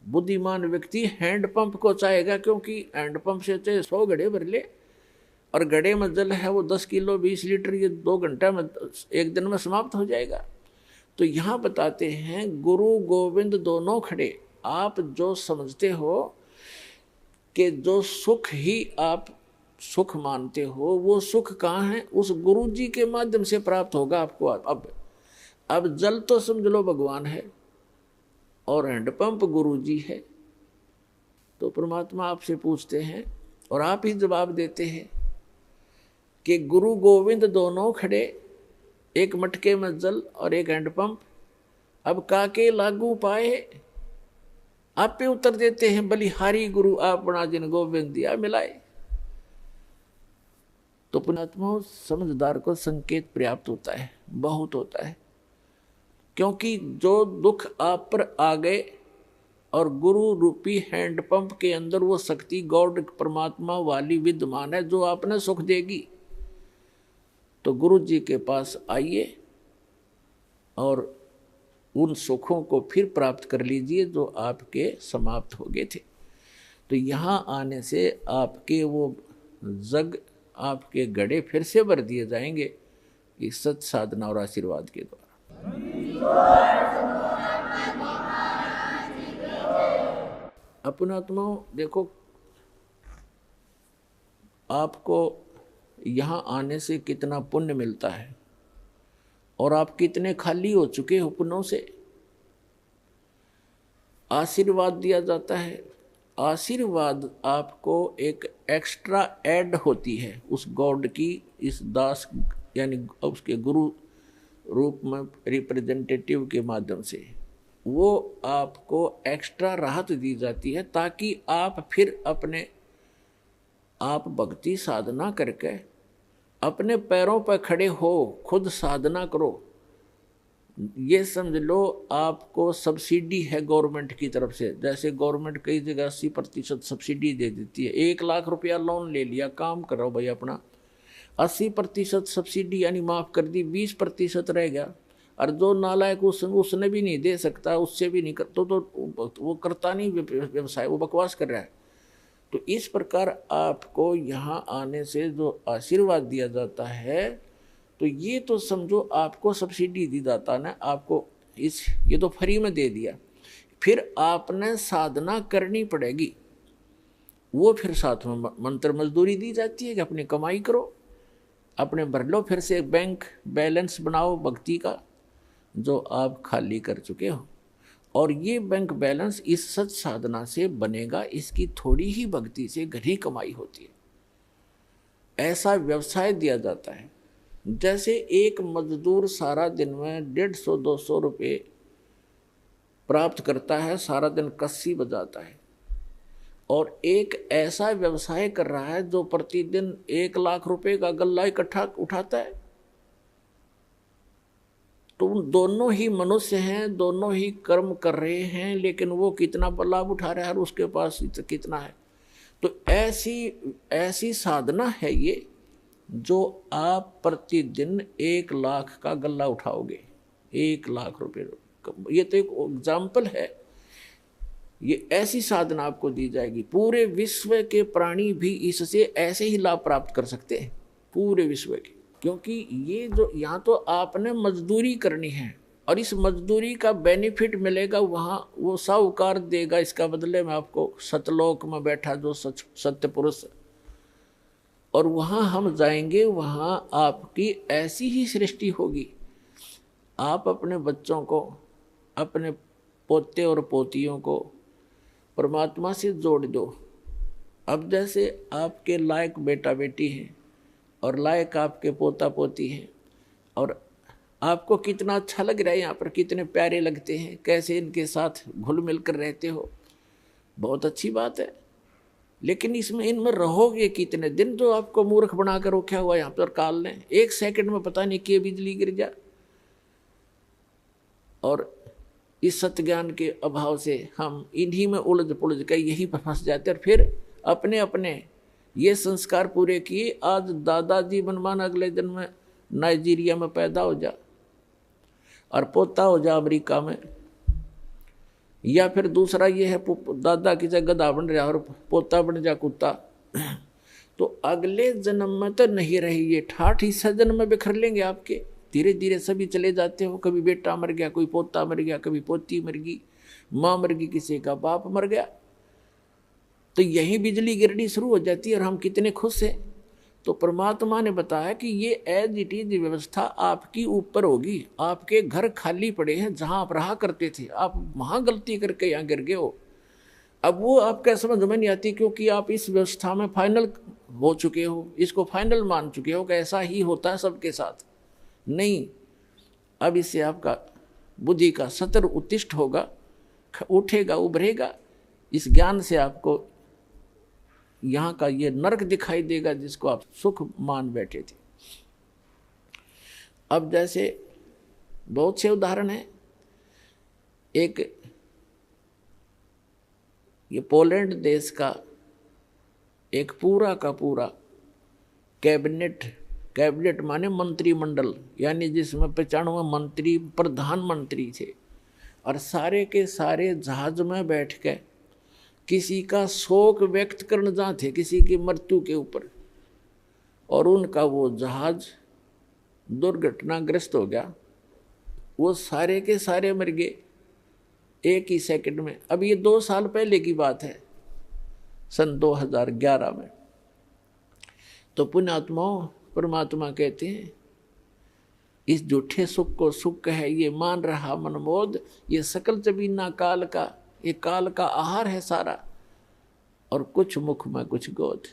बुद्धिमान व्यक्ति हैंडपंप को चाहेगा, क्योंकि हैंडपंप से चाहे 100 घड़े भर ले, और घड़े में जल है वो 10 किलो 20 लीटर, ये 2 घंटा में 1 दिन में समाप्त हो जाएगा। तो यहाँ बताते हैं गुरु गोविंद दोनों खड़े। आप जो समझते हो कि जो सुख ही आप सुख मानते हो, वो सुख कहाँ है? उस गुरु जी के माध्यम से प्राप्त होगा आपको। अब जल तो समझ लो भगवान है और हैंडपंप गुरु जी है। तो परमात्मा आपसे पूछते हैं और आप ही जवाब देते हैं कि गुरु गोविंद दोनों खड़े, एक मटके में जल और एक हैंडपंप, अब काके लागू पाए। आप पे उत्तर देते हैं बलिहारी गुरु आपना जिन गोविंद दिया मिलाए। तो पुण्यात्मा समझदार को संकेत पर्याप्त होता है, बहुत होता है, क्योंकि जो दुख आप पर आ गए और गुरु रूपी हैंडपंप के अंदर वो शक्ति गॉड परमात्मा वाली विद्यमान है जो आपने सुख देगी। तो गुरु जी के पास आइए और उन सुखों को फिर प्राप्त कर लीजिए जो आपके समाप्त हो गए थे। तो यहाँ आने से आपके वो जग, आपके घड़े फिर से भर दिए जाएंगे इस सत साधना और आशीर्वाद के द्वारा। अपनात्माओं देखो, आपको यहाँ आने से कितना पुण्य मिलता है और आप कितने खाली हो चुके हो पुण्यों से। आशीर्वाद दिया जाता है, आशीर्वाद आपको एक एक्स्ट्रा ऐड होती है उस गॉड की, इस दास यानी उसके गुरु रूप में रिप्रेजेंटेटिव के माध्यम से वो आपको एक्स्ट्रा राहत दी जाती है, ताकि आप फिर अपने आप भक्ति साधना करके अपने पैरों पर खड़े हो, खुद साधना करो। ये समझ लो आपको सब्सिडी है गवर्नमेंट की तरफ से। जैसे गवर्नमेंट कई जगह 80% सब्सिडी दे देती है। 1 लाख रुपया लोन ले लिया, काम करो भाई अपना, 80% सब्सिडी यानी माफ़ कर दी, 20% रह गया। और जो नालायक उसने भी नहीं दे सकता, उससे भी नहीं कर तो वो करता नहीं व्यवसाय, वो बकवास कर रहा है। तो इस प्रकार आपको यहाँ आने से जो आशीर्वाद दिया जाता है, तो ये तो समझो आपको सब्सिडी दी जाता ना, आपको ये तो फ्री में दे दिया। फिर आपने साधना करनी पड़ेगी, वो फिर साथ में मंत्र मजदूरी दी जाती है कि अपनी कमाई करो, अपने भर लो, फिर से बैंक बैलेंस बनाओ भक्ति का जो आप खाली कर चुके हो। और ये बैंक बैलेंस इस सच साधना से बनेगा, इसकी थोड़ी ही भक्ति से घनी कमाई होती है। ऐसा व्यवसाय दिया जाता है। जैसे एक मजदूर सारा दिन में 150-200 रुपये प्राप्त करता है, सारा दिन कस्सी बजाता है, और एक ऐसा व्यवसाय कर रहा है जो प्रतिदिन 1 लाख रुपए का गल्ला इकट्ठा उठाता है। तो दोनों ही मनुष्य हैं, दोनों ही कर्म कर रहे हैं, लेकिन वो कितना लाभ उठा रहा है और उसके पास कितना है। तो ऐसी साधना है ये, जो आप प्रतिदिन 1 लाख का गल्ला उठाओगे, 1 लाख रुपए। ये तो एक एग्जाम्पल है। ये ऐसी साधना आपको दी जाएगी। पूरे विश्व के प्राणी भी इससे ऐसे ही लाभ प्राप्त कर सकते हैं, पूरे विश्व के। क्योंकि ये जो यहाँ तो आपने मजदूरी करनी है और इस मजदूरी का बेनिफिट मिलेगा वहाँ, वो साहूकार देगा इसका बदले में आपको, सतलोक में बैठा जो सत्य पुरुष। और वहाँ हम जाएंगे, वहाँ आपकी ऐसी ही सृष्टि होगी। आप अपने बच्चों को, अपने पोते और पोतियों को परमात्मा से जोड़ दो। अब जैसे आपके लायक बेटा बेटी हैं और लायक आपके पोता पोती हैं, और आपको कितना अच्छा लग रहा है यहाँ पर, कितने प्यारे लगते हैं, कैसे इनके साथ घुल मिल कर रहते हो, बहुत अच्छी बात है। लेकिन इनमें रहोगे कितने दिन? जो आपको मूर्ख बना कर रखा हुआ यहाँ पर काल ने, 1 सेकंड में पता नहीं कि बिजली गिर जा। और इस सत्य ज्ञान के अभाव से हम इन्हीं में उलझ पुलझ कर यहीं पर फंस जाते, और फिर अपने अपने ये संस्कार पूरे किए। आज दादाजी बनमान, अगले दिन में नाइजीरिया में पैदा हो जा, और पोता हो जा अमेरिका में, या फिर दूसरा ये है दादा की जगह गधा बन रहा और पोता बन जा कुत्ता, तो अगले जन्म में तो नहीं रही, ये ठाठ हिस्सा जन्म में बिखर लेंगे आपके। धीरे धीरे सभी चले जाते हो, कभी बेटा मर गया, कोई पोता मर गया, कभी पोती मर गई, माँ मर गई, किसी का बाप मर गया, तो यही बिजली गिरनी शुरू हो जाती है और हम कितने खुश हैं। तो परमात्मा ने बताया कि ये एज इट इज व्यवस्था आपकी ऊपर होगी। आपके घर खाली पड़े हैं जहां आप रहा करते थे, आप वहां गलती करके यहाँ गिर गए हो। अब वो आपका समझ में नहीं आती, क्योंकि आप इस व्यवस्था में फाइनल हो चुके हो, इसको फाइनल मान चुके हो कि ऐसा ही होता है सबके साथ। नहीं, अब इससे आपका बुद्धि का सतर उत्तिष्ठ होगा, उठेगा, उभरेगा। इस ज्ञान से आपको यहाँ का ये नरक दिखाई देगा जिसको आप सुख मान बैठे थे। अब जैसे बहुत से उदाहरण हैं। एक ये पोलैंड देश का एक पूरा का पूरा कैबिनेट माने मंत्रिमंडल, यानी जिसमें 95 मंत्री प्रधानमंत्री थे, और सारे के सारे जहाज में बैठ के किसी का शोक व्यक्त करने जाते थे किसी की मृत्यु के ऊपर, और उनका वो जहाज दुर्घटनाग्रस्त हो गया, वो सारे के सारे मर गए एक ही सेकंड में। अब ये 2 साल पहले की बात है, सन 2011 में। तो पुण्यात्माओं, परमात्मा कहते हैं इस झूठे सुख को सुख है ये मान रहा मनमोद, ये सकल जबीना काल का, ये काल का आहार है सारा, और कुछ मुख में कुछ गोद।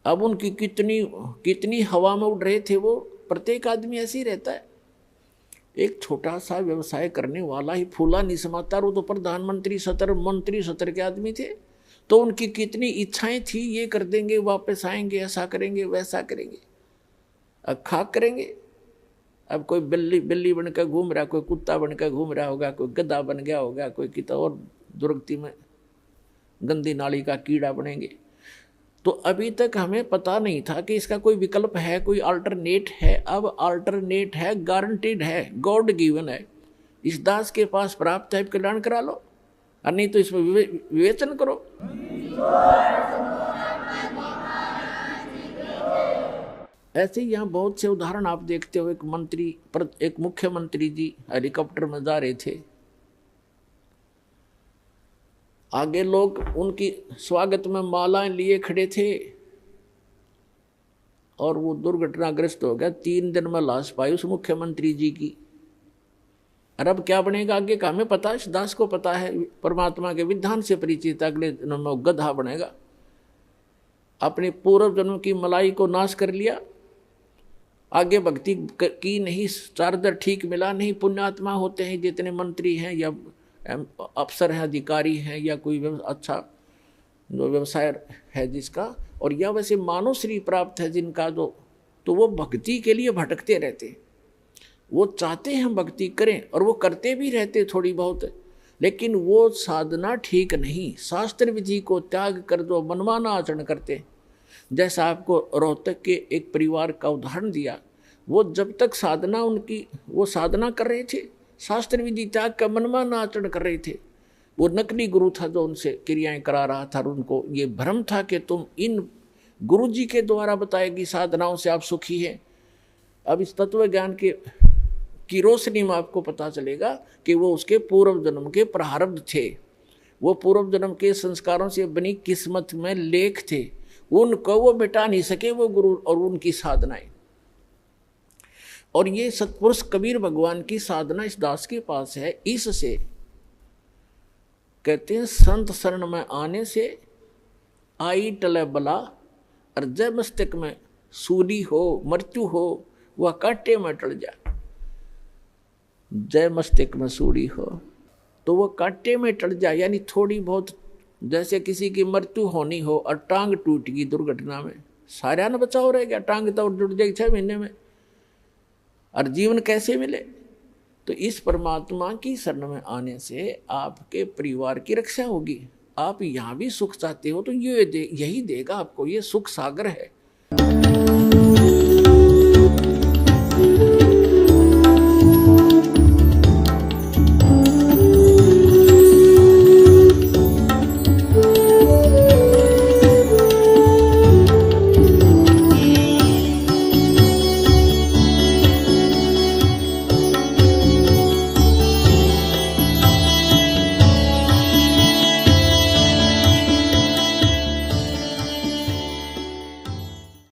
अब उनकी कितनी हवा में उड़ रहे थे वो। प्रत्येक आदमी ऐसे ही रहता है। एक छोटा सा व्यवसाय करने वाला ही फूला नहीं समाता, वो तो प्रधानमंत्री मंत्री सतर के आदमी थे, तो उनकी कितनी इच्छाएं थी, ये कर देंगे, वापस आएंगे, ऐसा करेंगे, वैसा करेंगे, अब खाक करेंगे। अब कोई बिल्ली बनकर घूम रहा, कोई कुत्ता बनकर घूम रहा होगा, कोई गधा बन गया होगा, कोई कितना और दुर्गति में गंदी नाली का कीड़ा बनेंगे। तो अभी तक हमें पता नहीं था कि इसका कोई विकल्प है, कोई अल्टरनेट है। अब अल्टरनेट है, गारंटीड है, गॉड गिवन है। इस दास के पास प्राप्त है, कल्याण करा लो, और नहीं तो इसमें विवेचन करो। ऐसे ही यहाँ बहुत से उदाहरण आप देखते हो। एक मुख्यमंत्री जी हेलीकॉप्टर में जा रहे थे, आगे लोग उनकी स्वागत में मालाएं लिए खड़े थे, और वो दुर्घटनाग्रस्त हो गया। 3 दिन में लाश पाई उस मुख्यमंत्री जी की। और अब क्या बनेगा आगे का हमें पता है, इस दास को पता है, परमात्मा के विधान से परिचित। अगले जन्म में गधा बनेगा। अपने पूर्व जन्म की मलाई को नाश कर लिया, आगे भक्ति की नहीं, चार्जर ठीक मिला नहीं। पुण्यात्मा होते हैं जितने मंत्री हैं या अफसर हैं, अधिकारी हैं, या कोई अच्छा जो व्यवसाय है जिसका, और या वैसे मानव श्री प्राप्त है जिनका, तो वो भक्ति के लिए भटकते रहते। वो चाहते हैं हम भक्ति करें, और वो करते भी रहते थोड़ी बहुत, लेकिन वो साधना ठीक नहीं। शास्त्र विधि को त्याग कर दो, मनमाना आचरण करते। जैसा आपको रोहतक के एक परिवार का उदाहरण दिया, वो जब तक साधना उनकी, वो साधना कर रहे थे, शास्त्र विधि त्याग का मनमाना आचरण कर रहे थे। वो नकली गुरु था जो उनसे क्रियाएं करा रहा था, और उनको ये भ्रम था कि तुम इन गुरु जी के द्वारा बताएगी साधनाओं से आप सुखी हैं। अब इस तत्व ज्ञान की रोशनी में आपको पता चलेगा कि वो उसके पूर्व जन्म के प्रारब्ध थे, वो पूर्व जन्म के संस्कारों से बनी किस्मत में लेख थे, उनको वो मिटा नहीं सके वो गुरु और उनकी साधनाएं। और ये सतपुरुष कबीर भगवान की साधना इस दास के पास है। इससे कहते हैं संत शरण में आने से आई टले बला, और जय मस्तक में सूली हो, मृत्यु हो, वह कांटे में टल जाए। जय मस्तक में सूली हो तो वह कांटे में टल जाए, यानी थोड़ी बहुत, जैसे किसी की मृत्यु होनी हो और टांग टूट गई दुर्घटना में, सारा न बचाव रह गया, टांग तो जुट जाएगी 6 महीने में, और जीवन कैसे मिले। तो इस परमात्मा की शरण में आने से आपके परिवार की रक्षा होगी। आप यहाँ भी सुख चाहते हो तो यही देगा आपको, ये सुख सागर है।